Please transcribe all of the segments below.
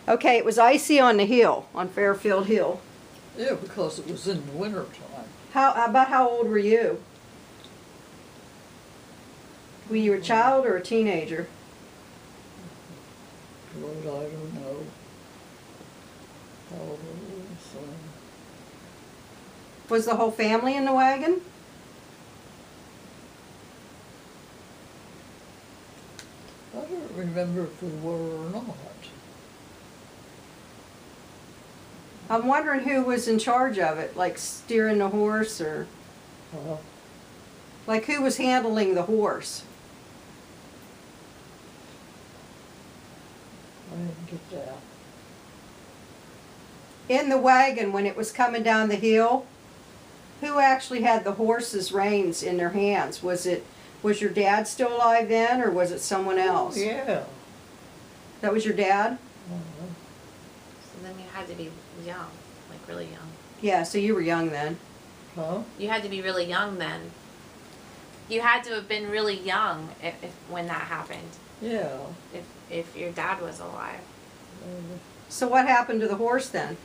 Okay, it was icy on the hill, on Fairfield Hill. Yeah, because it was in the winter time. About how old were you? Were you a child or a teenager? Lord, I don't know. How old was Was the whole family in the wagon? I don't remember if we were or not. I'm wondering who was in charge of it, like steering the horse, or like who was handling the horse? I didn't get that. In the wagon when it was coming down the hill, who actually had the horse's reins in their hands? Was your dad still alive then, or was it someone else? Oh, yeah. That was your dad? So then you had to be young, like really young. Yeah, so you were young then. Huh? You had to be really young then. You had to have been really young if when that happened. Yeah. If your dad was alive. So what happened to the horse then?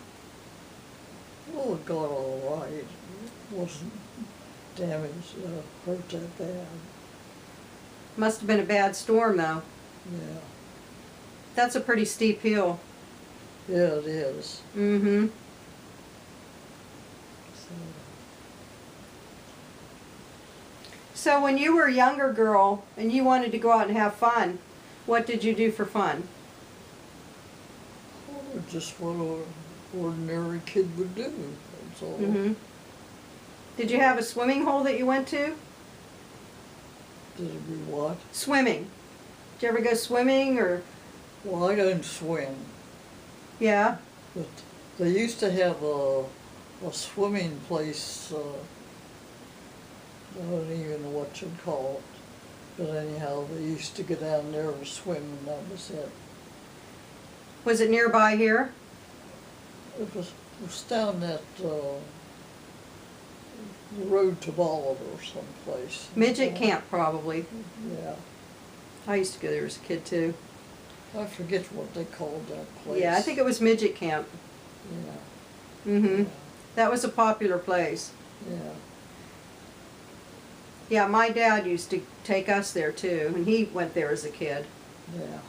Well, it got all right. It wasn't damaged, hurt that bad. Must have been a bad storm though. Yeah. That's a pretty steep hill. Yeah, it is. Mm-hmm. So when you were a younger girl and you wanted to go out and have fun, what did you do for fun? Oh, just what an ordinary kid would do. That's all. Mm-hmm. Did you have a swimming hole that you went to? Did we what? Swimming. Did you ever go swimming or? Well, I don't swim, Yeah. but they used to have a swimming place. I don't even know what you'd call it. But anyhow, they used to go down there and swim, and that was it. Was it nearby here? It was down that road to Bolivar someplace. Midget camp probably. Yeah. I used to go there as a kid too. I forget what they called that place. Yeah, I think it was midget camp. Yeah. Mm-hmm. Yeah. That was a popular place. Yeah. Yeah, my dad used to take us there too, and he went there as a kid. Yeah.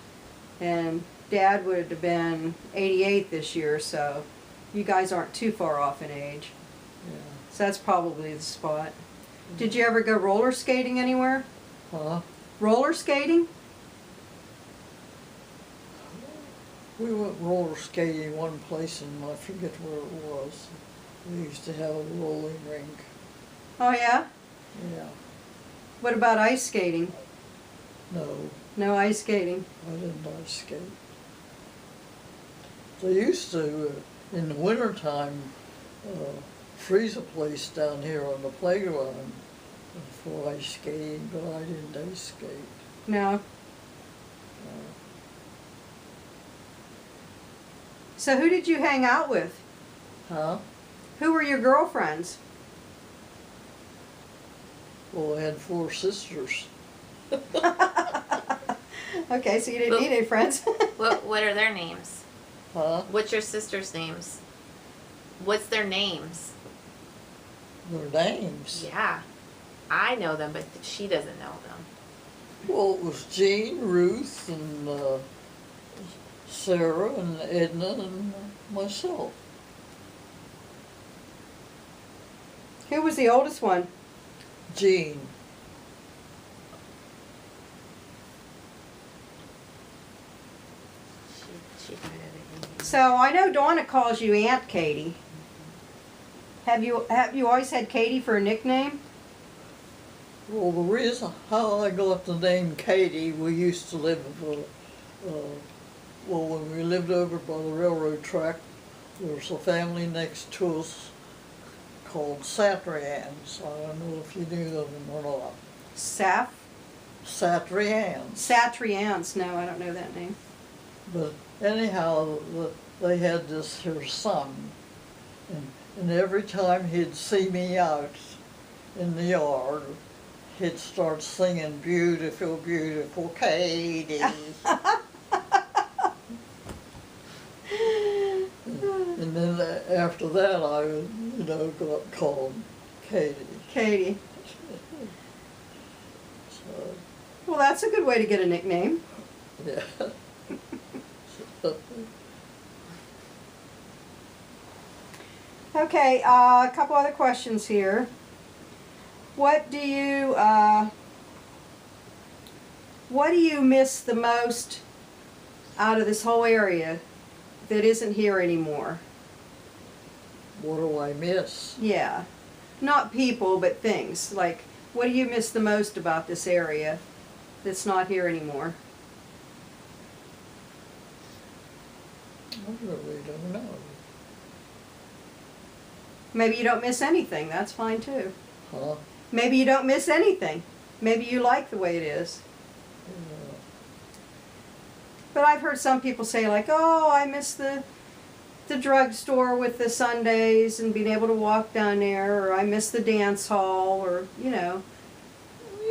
And Dad would have been 88 this year, so you guys aren't too far off in age. Yeah. So that's probably the spot. Did you ever go roller skating anywhere? Huh? Roller skating? We went roller skating one place, and I forget where it was. We used to have a rolling rink. Oh yeah? Yeah. What about ice skating? No, No ice skating. I didn't ice skate. They used to, in the wintertime, freeze a place down here on the playground for ice skating, but I didn't ice skate. No. So who did you hang out with? Huh? Who were your girlfriends? Well, I had 4 sisters. Okay, so you didn't need any friends. What are their names? Huh? What's your sister's names? What's their names? Their names? Yeah. I know them, but she doesn't know them. Well, it was Jean, Ruth, and Sarah, and Edna, and myself. Who was the oldest one? Jean. She kind of. So I know Donna calls you Aunt Katie. Have you always had Katie for a nickname? Well, the reason how I got the name Katie, we used to live, well, when we lived over by the railroad track, there was a family next to us called Satrians. I don't know if you knew them or not. Satrians. Satrians. No, I don't know that name. But anyhow, they had this here son, and every time he'd see me out in the yard, he'd start singing, "Beautiful, beautiful Katie." after that, I, got called Katie. Katie. So, Well, that's a good way to get a nickname. yeah. Okay, a couple other questions here. What do you miss the most out of this whole area that isn't here anymore? What do I miss? Yeah. Not people, but things. Like, what do you miss the most about this area that's not here anymore? I really don't know. Maybe you don't miss anything. That's fine too. Huh? Maybe you don't miss anything. Maybe you like the way it is. Yeah. But I've heard some people say like, oh, I miss the drugstore with the Sundays and being able to walk down there, or I miss the dance hall, or, Yeah,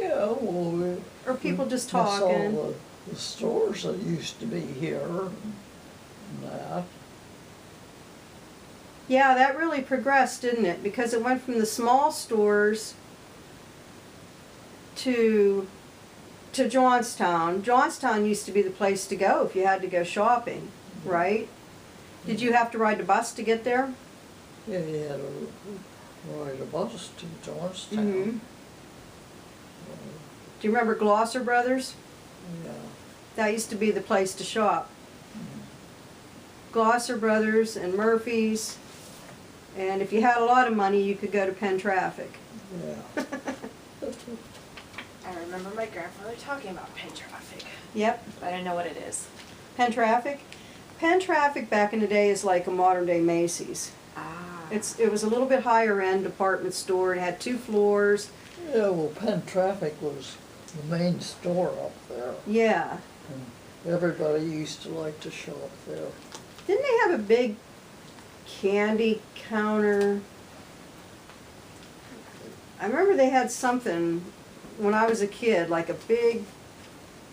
well, or people just miss all talking. the stores that used to be here and that. Yeah, that really progressed, didn't it? Because it went from the small stores to Johnstown. Johnstown used to be the place to go if you had to go shopping, right? Did you have to ride the bus to get there? Yeah, you had to ride a bus to Johnstown. Mm-hmm. Do you remember Glosser Brothers? Yeah. That used to be the place to shop. Glosser Brothers and Murphy's. And if you had a lot of money, you could go to Penn Traffic. Yeah. I remember my grandfather talking about Penn Traffic. Yep, But I don't know what it is. Penn Traffic. Penn Traffic back in the day is like a modern day Macy's. Ah. It was a little bit higher end department store. It had 2 floors. Yeah, well, Penn Traffic was the main store up there. Yeah. And everybody used to like to shop there. Didn't they have a big candy counter? I remember they had something when I was a kid, like a big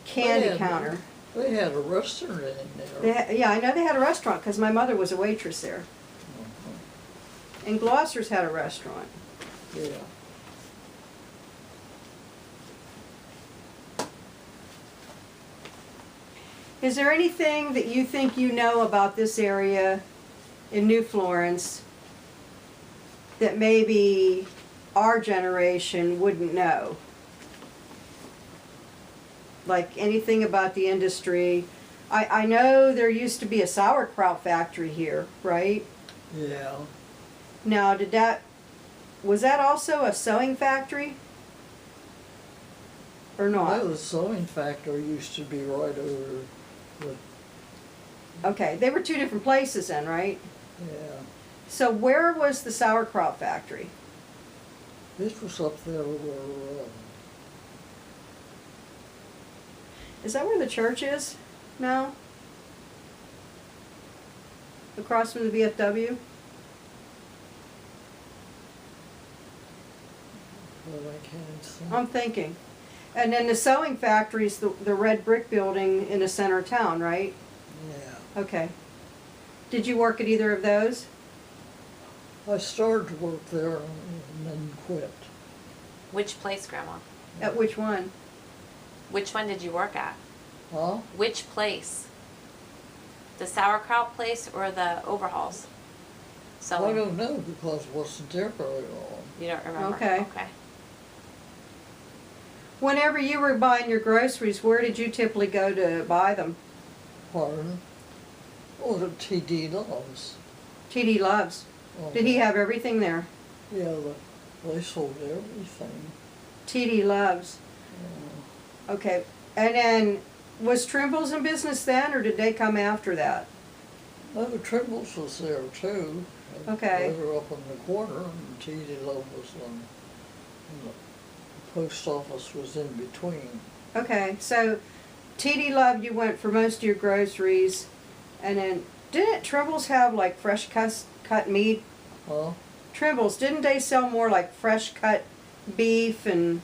candy counter. They had a restaurant in there. Yeah, I know they had a restaurant because my mother was a waitress there. And Glosser's had a restaurant. Yeah. Is there anything that you think you know about this area in New Florence that maybe our generation wouldn't know? Like anything about the industry? I know there used to be a sauerkraut factory here, right? Yeah. Now, was that also a sewing factory? Or not? Well, the sewing factory used to be right over the, Okay, they were 2 different places then, right? yeah. So where was the sauerkraut factory? This was up there where, Is that where the church is now? Across from the VFW? well, I can't see. I'm thinking. And then the sewing factory's the red brick building in the center of town, right? Yeah. Okay. Did you work at either of those? I started to work there and then quit. Which place, Grandma? At which one? Which one did you work at? Huh? Which place? The sauerkraut place or the overhauls? So I don't know because it wasn't there very long. you don't remember? Okay. Okay. Whenever you were buying your groceries, where did you typically go to buy them? Pardon? Oh, the TD Loves. TD Loves. Did he have everything there? Yeah, they sold everything. TD Loves. Okay. And then, was Trimble's in business then, or did they come after that? Oh, the Trimbles was there too. Okay. They were up in the corner, and TD Love was on. The post office was in between. Okay, so TD Love, you went for most of your groceries, and then didn't Trimble's have like fresh cut meat? Huh? Trimble's, didn't they sell more like fresh cut beef and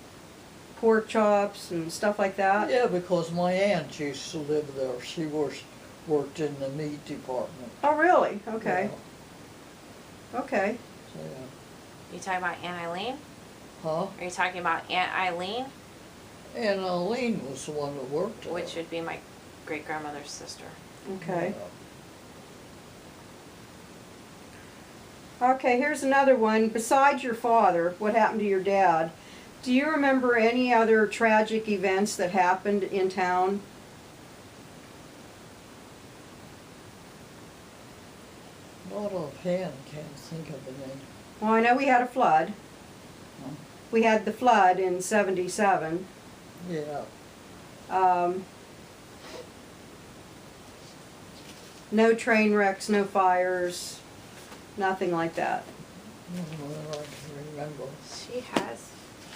pork chops and stuff like that? Yeah, because my aunt used to live there. She worked in the meat department. Oh, really? Okay. Okay. So, yeah. You talking about Aunt Eileen? Huh? Are you talking about Aunt Eileen? And Eileen was the one that worked there. Which would be my great-grandmother's sister. Okay. Yeah. Okay, here's another one. Besides your father, what happened to your dad? Do you remember any other tragic events that happened in town? Not offhand, can't think of any. Well, I know we had a flood. Huh? We had the flood in '77. Yeah. No train wrecks, no fires, nothing like that. Not that I can remember. She has.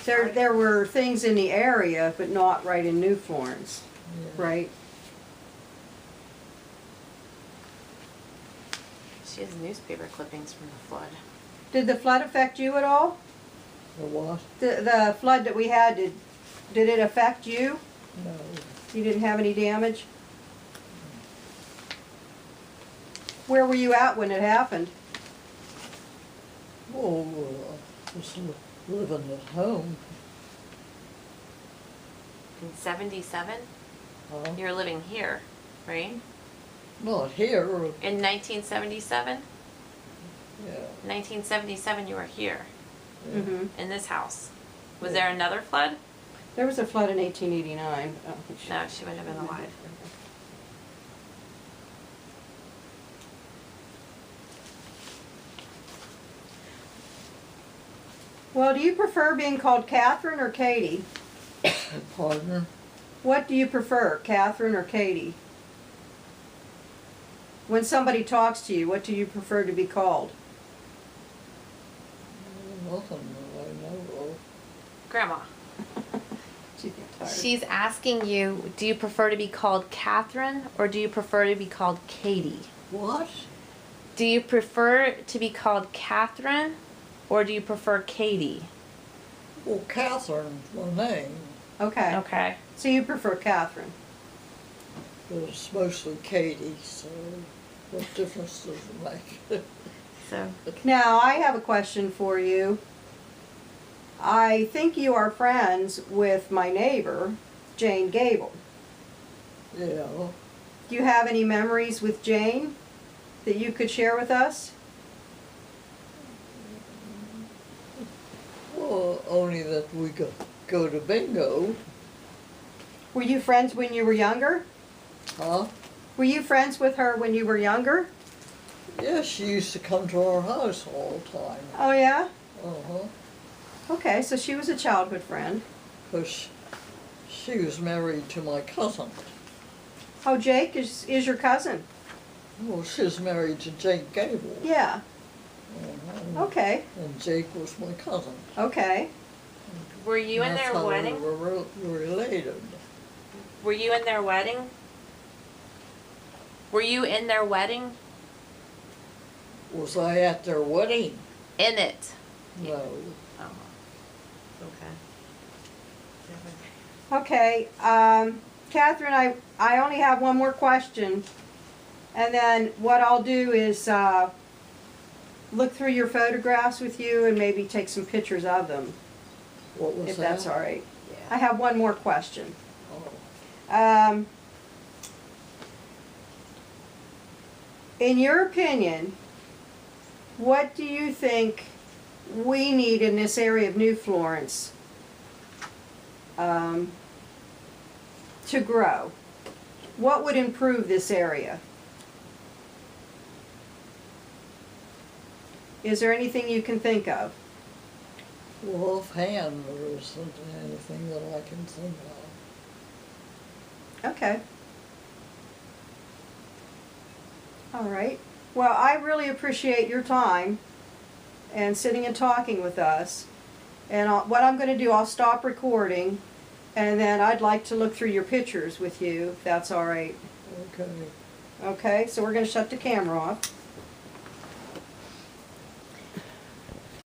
There were things in the area, but not right in New Florence, Yeah. right? She has newspaper clippings from the flood. Did the flood affect you at all? The what? The flood that we had, did it affect you? No. You didn't have any damage? Where were you at when it happened? Oh, was living at home. In '77, Huh? you were living here, right? Not here. In 1977? Yeah. 1977, you were here, Yeah. Mm-hmm. in this house. Was Yeah. there another flood? There was a flood in 1889. Oh, No, she wouldn't have been alive. Well, do you prefer being called Catherine or Katie? Pardon? What do you prefer, Catherine or Katie? When somebody talks to you, what do you prefer to be called? Nothing that I know of. Grandma, She's getting tired. she's asking you, do you prefer to be called Catherine or do you prefer to be called Katie? What? Do you prefer to be called Catherine or do you prefer Katie? Well, Catherine's my name, Okay. Okay. So you prefer Catherine. but it's mostly Katie, so what difference does it make? So, Now, I have a question for you. I think you are friends with my neighbor, Jane Gable. Yeah. Do you have any memories with Jane that you could share with us? Well, only that we go to bingo. Were you friends when you were younger? Huh? Were you friends with her when you were younger? Yeah, she used to come to our house all the time. Oh, yeah? Uh-huh. Okay, so she was a childhood friend. 'Cause she was married to my cousin. Oh, Jake is your cousin? Well, she was married to Jake Gable. Yeah. Uh-huh. Okay, And Jake was my cousin. okay. were you in That's their how wedding? we were related. Were you in their wedding? Were you in their wedding? Was I at their wedding? In it. No. Oh. Okay. Okay, Catherine, I only have one more question. And then what I'll do is look through your photographs with you and maybe take some pictures of them, What was if that? that's all right. Yeah. I have one more question. Oh. In your opinion, what do you think we need in this area of New Florence to grow? What would improve this area? Is there anything you can think of? Well, offhand, there isn't anything that I can think of. Okay. All right. Well, I really appreciate your time and sitting and talking with us. And what I'm going to do, I'll stop recording, and then I'd like to look through your pictures with you, if that's all right. Okay. Okay, so we're going to shut the camera off.